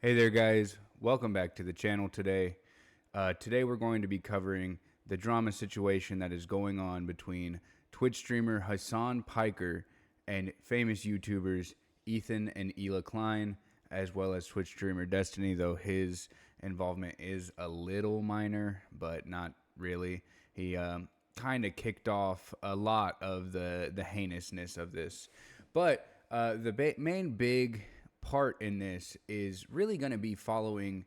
Hey there, guys. Welcome back to the channel today. Today, we're going to be covering the drama situation that is going on between Twitch streamer Hassan Piker and famous YouTubers Ethan and Ela Klein, as well as Twitch streamer Destiny, though his involvement is a little minor, but not really. He kind of kicked off a lot of the heinousness of this. But the main big part in this is really going to be following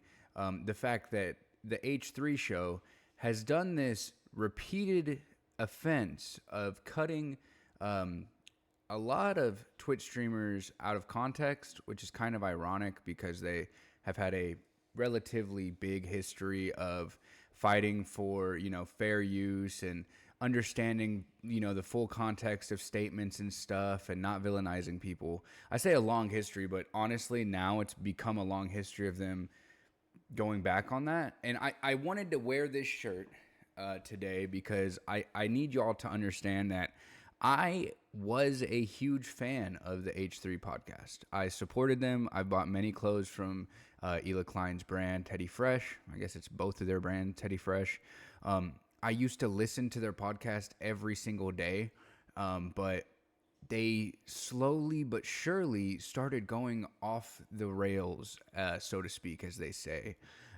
the fact that the H3 show has done this repeated offense of cutting a lot of Twitch streamers out of context, which is kind of ironic because they have had a relatively big history of fighting for, fair use and understanding, the full context of statements and stuff and not villainizing people. I say a long history, but honestly, now it's become a long history of them going back on that. And I wanted to wear this shirt today because I need y'all to understand that I was a huge fan of the H3 podcast. I supported them. I bought many clothes from Ela Klein's brand, Teddy Fresh. I guess it's both of their brands, Teddy Fresh. I used to listen to their podcast every single day, but they slowly but surely started going off the rails, so to speak, as they say.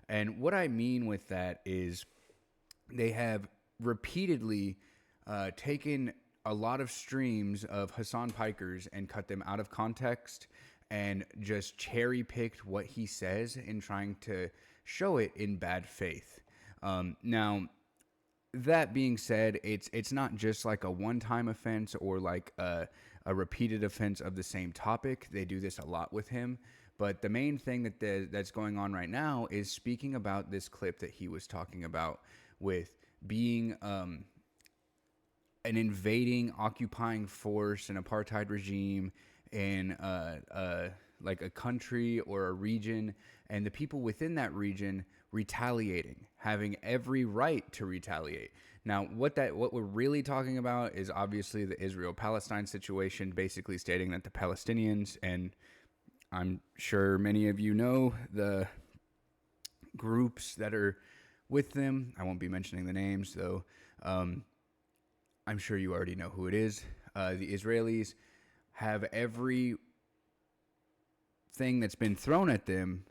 And what I mean with that is they have repeatedly taken a lot of streams of Hassan Piker's and cut them out of context and just cherry picked what he says in trying to show it in bad faith. Now, that being said, it's not just like a one-time offense or like a repeated offense of the same topic. They do this a lot with him. But the main thing that's going on right now is speaking about this clip that he was talking about with being an invading, occupying force, an apartheid regime in like a country or a region, and the people within that region retaliating, having every right to retaliate. Now, what we're really talking about is obviously the Israel-Palestine situation, basically stating that the Palestinians, and I'm sure many of you know the groups that are with them. I won't be mentioning the names, though. I'm sure you already know who it is. The Israelis have every thing that's been thrown at them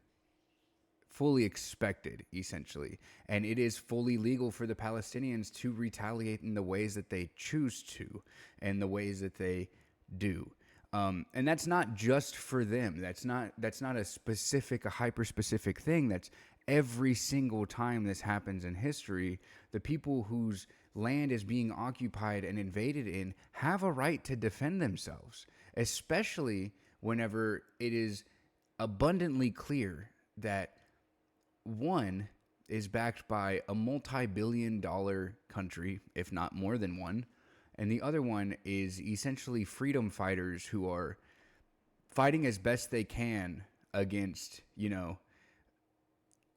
fully expected, essentially. And it is fully legal for the Palestinians to retaliate in the ways that they choose to and the ways that they do. And that's not just for them. That's not a hyper-specific thing. That's every single time this happens in history, the people whose land is being occupied and invaded in have a right to defend themselves, especially whenever it is abundantly clear that one is backed by a multi-billion-dollar country, if not more than one, and the other one is essentially freedom fighters who are fighting as best they can against, an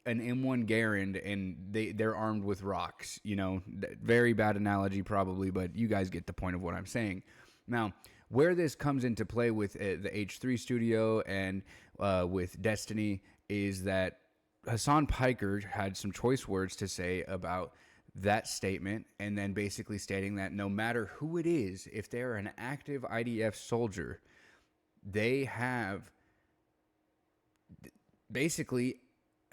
M1 Garand, and they're armed with rocks. Very bad analogy probably, but you guys get the point of what I'm saying. Now, where this comes into play with the H3 studio and with Destiny is that Hassan Piker had some choice words to say about that statement, and then basically stating that no matter who it is, if they're an active IDF soldier, they basically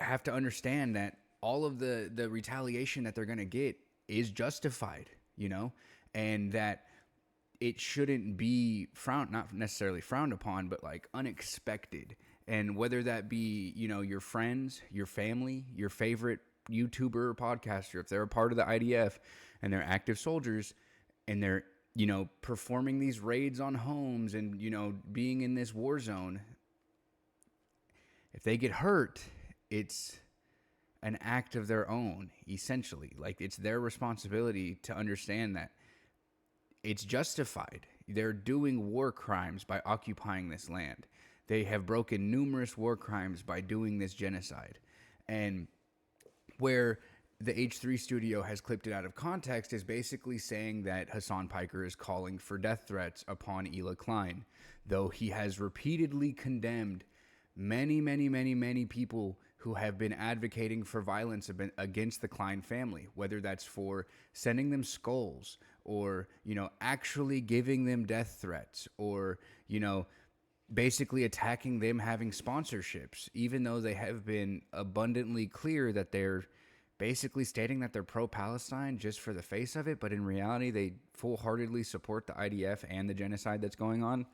have to understand that all of the retaliation that they're going to get is justified, and that it shouldn't be not necessarily frowned upon, but like unexpected. And whether that be, your friends, your family, your favorite YouTuber or podcaster, if they're a part of the IDF and they're active soldiers and they're, performing these raids on homes and, being in this war zone, if they get hurt, it's an act of their own, essentially. Like, it's their responsibility to understand that it's justified. They're doing war crimes by occupying this land. They have broken numerous war crimes by doing this genocide. And where the H3 studio has clipped it out of context is basically saying that Hassan Piker is calling for death threats upon Ela Klein, though he has repeatedly condemned many people who have been advocating for violence against the Klein family, whether that's for sending them skulls or, actually giving them death threats or, basically attacking them having sponsorships, even though they have been abundantly clear that they're basically stating that they're pro-Palestine just for the face of it, but in reality, they full-heartedly support the IDF and the genocide that's going on.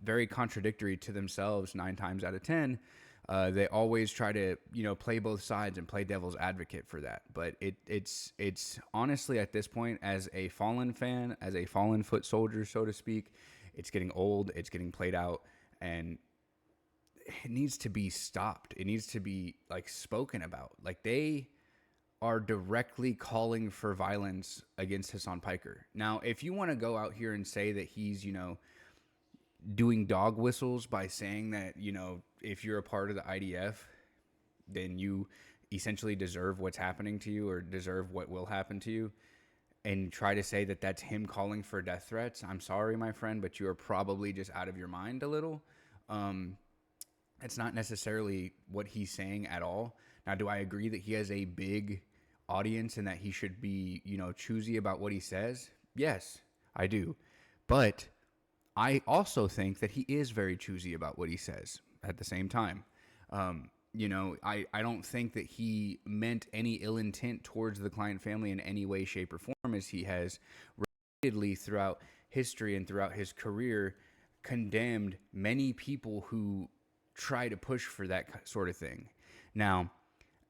Very contradictory to themselves 9 times out of 10. They always try to, play both sides and play devil's advocate for that. But it's honestly at this point, as a fallen fan, as a fallen foot soldier, so to speak, it's getting old. It's getting played out, and it needs to be stopped. It needs to be spoken about. They are directly calling for violence against Hassan Piker. Now, if you want to go out here and say that he's, doing dog whistles by saying that, if you're a part of the IDF, then you essentially deserve what's happening to you or deserve what will happen to you, and try to say that that's him calling for death threats, I'm sorry, my friend, but you are probably just out of your mind a little. It's not necessarily what he's saying at all. Now, do I agree that he has a big audience and that he should be, choosy about what he says? Yes, I do. But I also think that he is very choosy about what he says at the same time. I don't think that he meant any ill intent towards the Klein family in any way, shape, or form, as he has repeatedly throughout history and throughout his career condemned many people who try to push for that sort of thing. Now,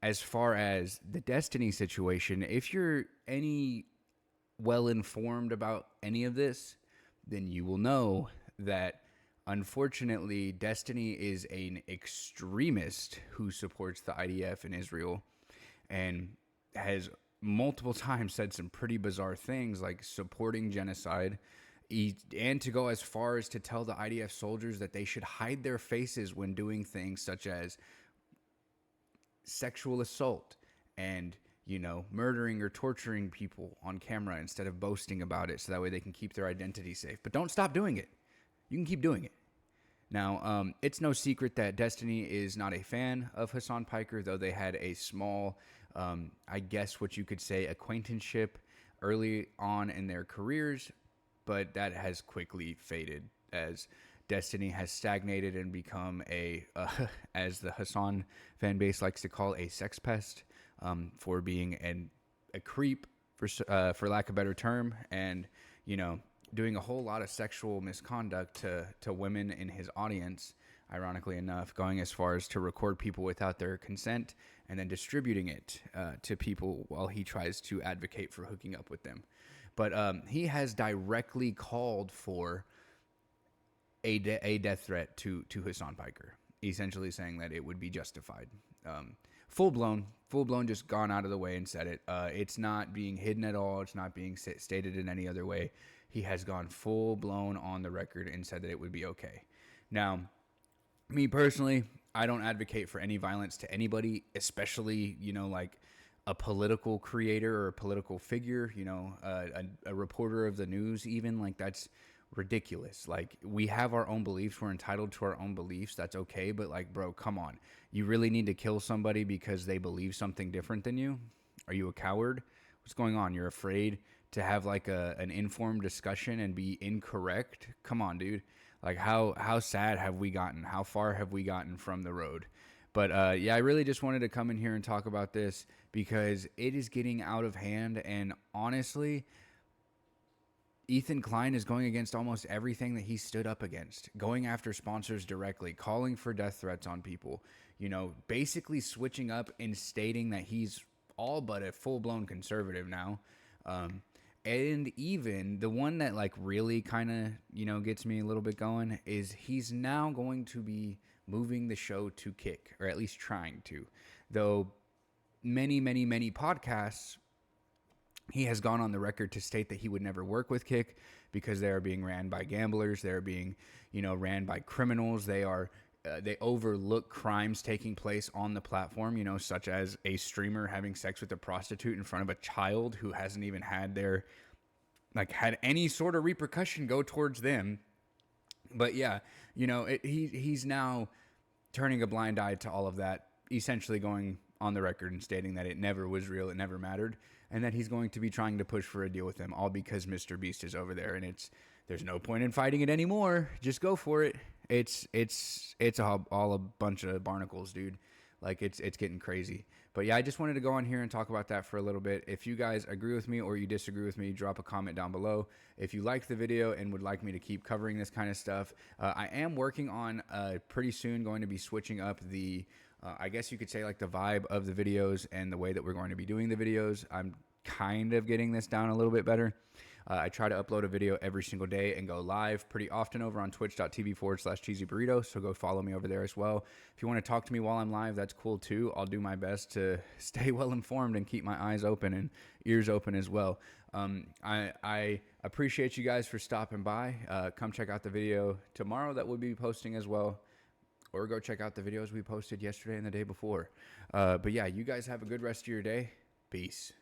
as far as the Destiny situation, if you're any well informed about any of this, then you will know that unfortunately Destiny is an extremist who supports the IDF in Israel and has multiple times said some pretty bizarre things like supporting genocide, and to go as far as to tell the IDF soldiers that they should hide their faces when doing things such as sexual assault and, murdering or torturing people on camera instead of boasting about it so that way they can keep their identity safe. But don't stop doing it. You can keep doing it. Now, it's no secret that Destiny is not a fan of Hassan Piker, though they had a small, I guess what you could say, acquaintanceship early on in their careers, but that has quickly faded as Destiny has stagnated and become as the Hassan fan base likes to call, a sex pest, for being a creep, for lack of a better term, and, doing a whole lot of sexual misconduct to women in his audience, ironically enough, going as far as to record people without their consent and then distributing it to people while he tries to advocate for hooking up with them. But he has directly called for a death threat to Hassan Piker, essentially saying that it would be justified. Full blown, just gone out of the way and said it. It's not being hidden at all. It's not being stated in any other way. He has gone full blown on the record and said that it would be okay. Now, me personally, I don't advocate for any violence to anybody, especially, a political creator or a political figure, a reporter of the news even. That's ridiculous. We have our own beliefs. We're entitled to our own beliefs. That's okay. But bro, come on. You really need to kill somebody because they believe something different than you? Are you a coward? What's going on? You're afraid to have an informed discussion and be incorrect? Come on, dude. How sad have we gotten? How far have we gotten from the road? But yeah, I really just wanted to come in here and talk about this because it is getting out of hand. And honestly, Ethan Klein is going against almost everything that he stood up against, going after sponsors directly, calling for death threats on people, basically switching up and stating that he's all but a full-blown conservative now. And even the one that really kind of, gets me a little bit going is he's now going to be moving the show to Kick, or at least trying to. Though many podcasts, he has gone on the record to state that he would never work with Kick because they are being ran by gamblers. They're being, ran by criminals. They overlook crimes taking place on the platform, such as a streamer having sex with a prostitute in front of a child who hasn't even had had any sort of repercussion go towards them. But yeah, he's now turning a blind eye to all of that, essentially going on the record and stating that it never was real, it never mattered, and that he's going to be trying to push for a deal with them, all because Mr. Beast is over there, and there's no point in fighting it anymore. Just go for it. It's all a bunch of barnacles, dude. Like, it's getting crazy. But yeah, I just wanted to go on here and talk about that for a little bit. If you guys agree with me or you disagree with me, drop a comment down below. If you liked the video and would like me to keep covering this kind of stuff, I am working on pretty soon going to be switching up the, I guess you could say, like, the vibe of the videos and the way that we're going to be doing the videos. I'm kind of getting this down a little bit better. I try to upload a video every single day and go live pretty often over on twitch.tv/cheesy burrito. So go follow me over there as well. If you want to talk to me while I'm live, that's cool too. I'll do my best to stay well informed and keep my eyes open and ears open as well. I appreciate you guys for stopping by. Come check out the video tomorrow that we'll be posting as well. Or go check out the videos we posted yesterday and the day before. But yeah, you guys have a good rest of your day. Peace.